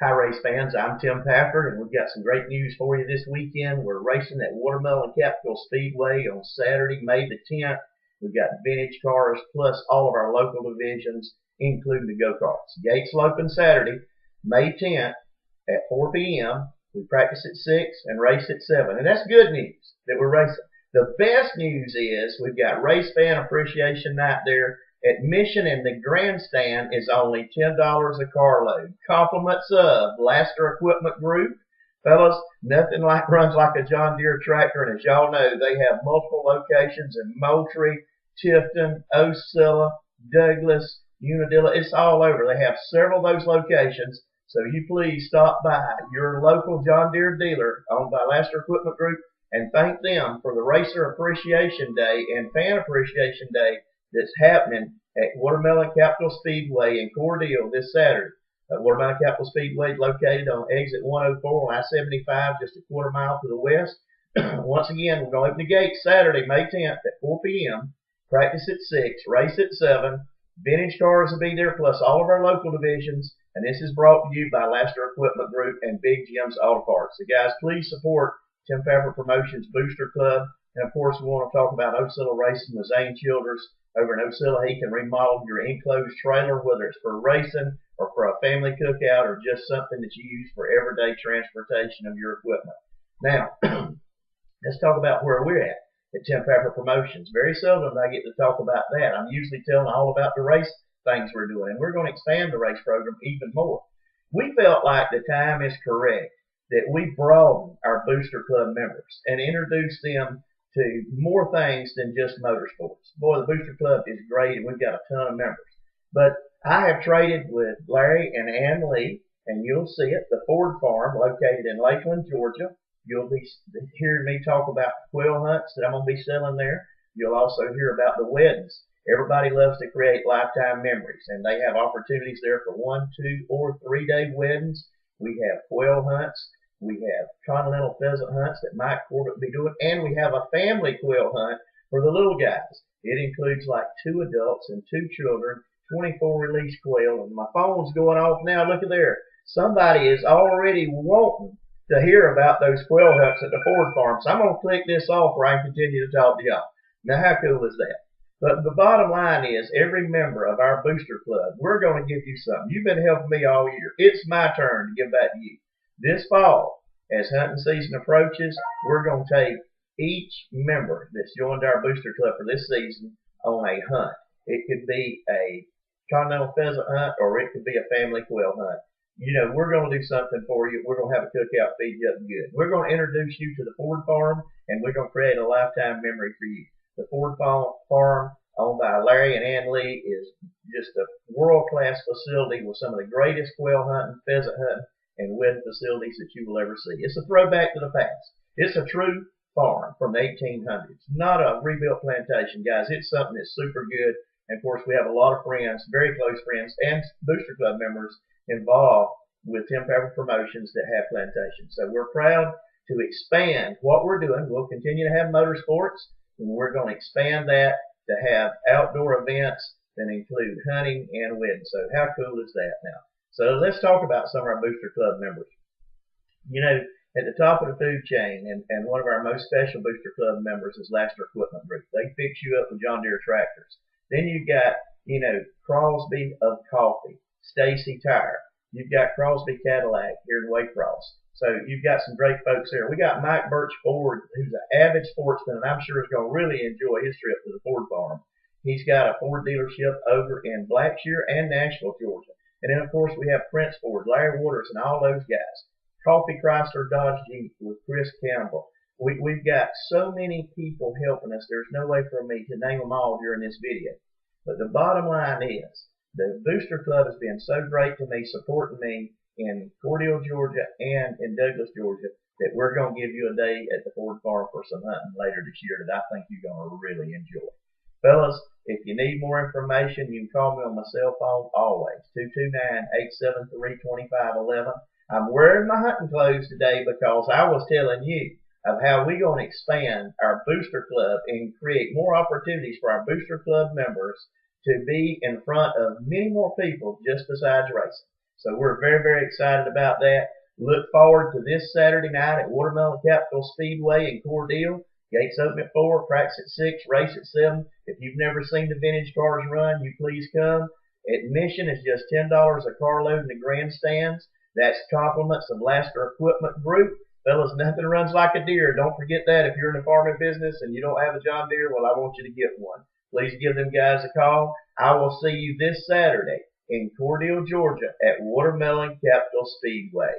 Hi, race fans. I'm Tim Pafford, and we've got some great news for you this weekend. We're racing at Watermelon Capital Speedway on Saturday, May the 10th. We've got vintage cars plus all of our local divisions, including the go-karts. Gates will open Saturday, May 10th at 4 p.m. We practice at 6 and race at 7. And that's good news that we're racing. The best news is we've got Race Fan Appreciation Night there. Admission in the grandstand is only $10 a carload. Compliments of Laster Equipment Group. Fellas, nothing runs like a John Deere tractor, and as y'all know, they have multiple locations in Moultrie, Tifton, Ocilla, Douglas, Unadilla. It's all over. They have several of those locations, so you please stop by your local John Deere dealer owned by Laster Equipment Group and thank them for the Racer Appreciation Day and Fan Appreciation Day that's happening at Watermelon Capital Speedway in Cordele this Saturday. Watermelon Capital Speedway is located on exit 104 on I-75, just a quarter mile to the west. Once again, we're going to open the gates Saturday, May 10th at 4 p.m. Practice at 6, race at 7. Vintage cars will be there, plus all of our local divisions. And this is brought to you by Laster Equipment Group and Big Jim's Auto Parts. So guys, please support Tim Pafford Promotions Booster Club. And of course, we want to talk about Ocilla Racing with Zane Childers. Over in Ocilla, he can remodel your enclosed trailer, whether it's for racing or for a family cookout or just something that you use for everyday transportation of your equipment. Now, let's talk about where we're at Tim Pafford Promotions. Very seldom do I get to talk about that. I'm usually telling all about the race things we're doing, and we're going to expand the race program even more. We felt like the time is correct that we broaden our Booster Club members and introduce them to more things than just motorsports. Boy, the Booster Club is great, and we've got a ton of members. But I have traded with Larry and Ann Lee, and you'll see it, the Ford Farm located in Lakeland, Georgia. You'll be hearing me talk about the quail hunts that I'm going to be selling there. You'll also hear about the weddings. Everybody loves to create lifetime memories, and they have opportunities there for 1, 2, or 3-day weddings. We have quail hunts. We have continental pheasant hunts that Mike Corbett will be doing, and we have a family quail hunt for the little guys. It includes like 2 adults and 2 children, 24 release quail, and my phone's going off now. Look at there. Somebody is already wanting to hear about those quail hunts at the Ford Farm, so I'm going to click this off where I can continue to talk to y'all. Now, how cool is that? But the bottom line is, every member of our Booster Club, we're going to give you something. You've been helping me all year. It's my turn to give back to you. This fall, as hunting season approaches, we're going to take each member that's joined our Booster Club for this season on a hunt. It could be a continental pheasant hunt, or it could be a family quail hunt. You know, we're going to do something for you. We're going to have a cookout, feed you up good. We're going to introduce you to the Ford Farm, and we're going to create a lifetime memory for you. The Ford Farm, owned by Larry and Ann Lee, is just a world-class facility with some of the greatest quail hunting, pheasant hunting, and wedding facilities that you will ever see. It's a throwback to the past. It's a true farm from the 1800s, not a rebuilt plantation, guys. It's something that's super good. And of course, we have a lot of friends, very close friends, and Booster Club members involved with Tim Pafford Promotions that have plantations. So we're proud to expand what we're doing. We'll continue to have motorsports, and we're going to expand that to have outdoor events that include hunting and weddings. So how cool is that now? So let's talk about some of our Booster Club members. You know, at the top of the food chain, and one of our most special Booster Club members is Laster Equipment Group. They fix you up with John Deere tractors. Then you've got, you know, Crosby of Coffee, Stacy Tire. You've got Crosby Cadillac here in Waycross. So you've got some great folks there. We got Mike Birch Ford, who's an avid sportsman, and I'm sure is going to really enjoy his trip to the Ford Farm. He's got a Ford dealership over in Blackshear and Nashville, Georgia. And then, of course, we have Prince Ford, Larry Waters, and all those guys. Coffee Chrysler Dodge Jeep with Chris Campbell. We've got so many people helping us, there's no way for me to name them all during this video. But the bottom line is, the Booster Club has been so great to me, supporting me in Cordele, Georgia, and in Douglas, Georgia, that we're going to give you a day at the Ford Farm for some hunting later this year that I think you're going to really enjoy. Fellas, if you need more information, you can call me on my cell phone always, 229-873-2511. I'm wearing my hunting clothes today because I was telling you of how we're going to expand our Booster Club and create more opportunities for our Booster Club members to be in front of many more people just besides racing. So we're very, very excited about that. Look forward to this Saturday night at Watermelon Capital Speedway in Cordele. Gates open at 4, practice at 6, race at 7. If you've never seen the vintage cars run, you please come. Admission is just $10 a carload in the grandstands. That's compliments of Lasker Equipment Group. Fellas, nothing runs like a deer. Don't forget that. If you're in the farming business and you don't have a John Deere, well, I want you to get one. Please give them guys a call. I will see you this Saturday in Cordele, Georgia at Watermelon Capital Speedway.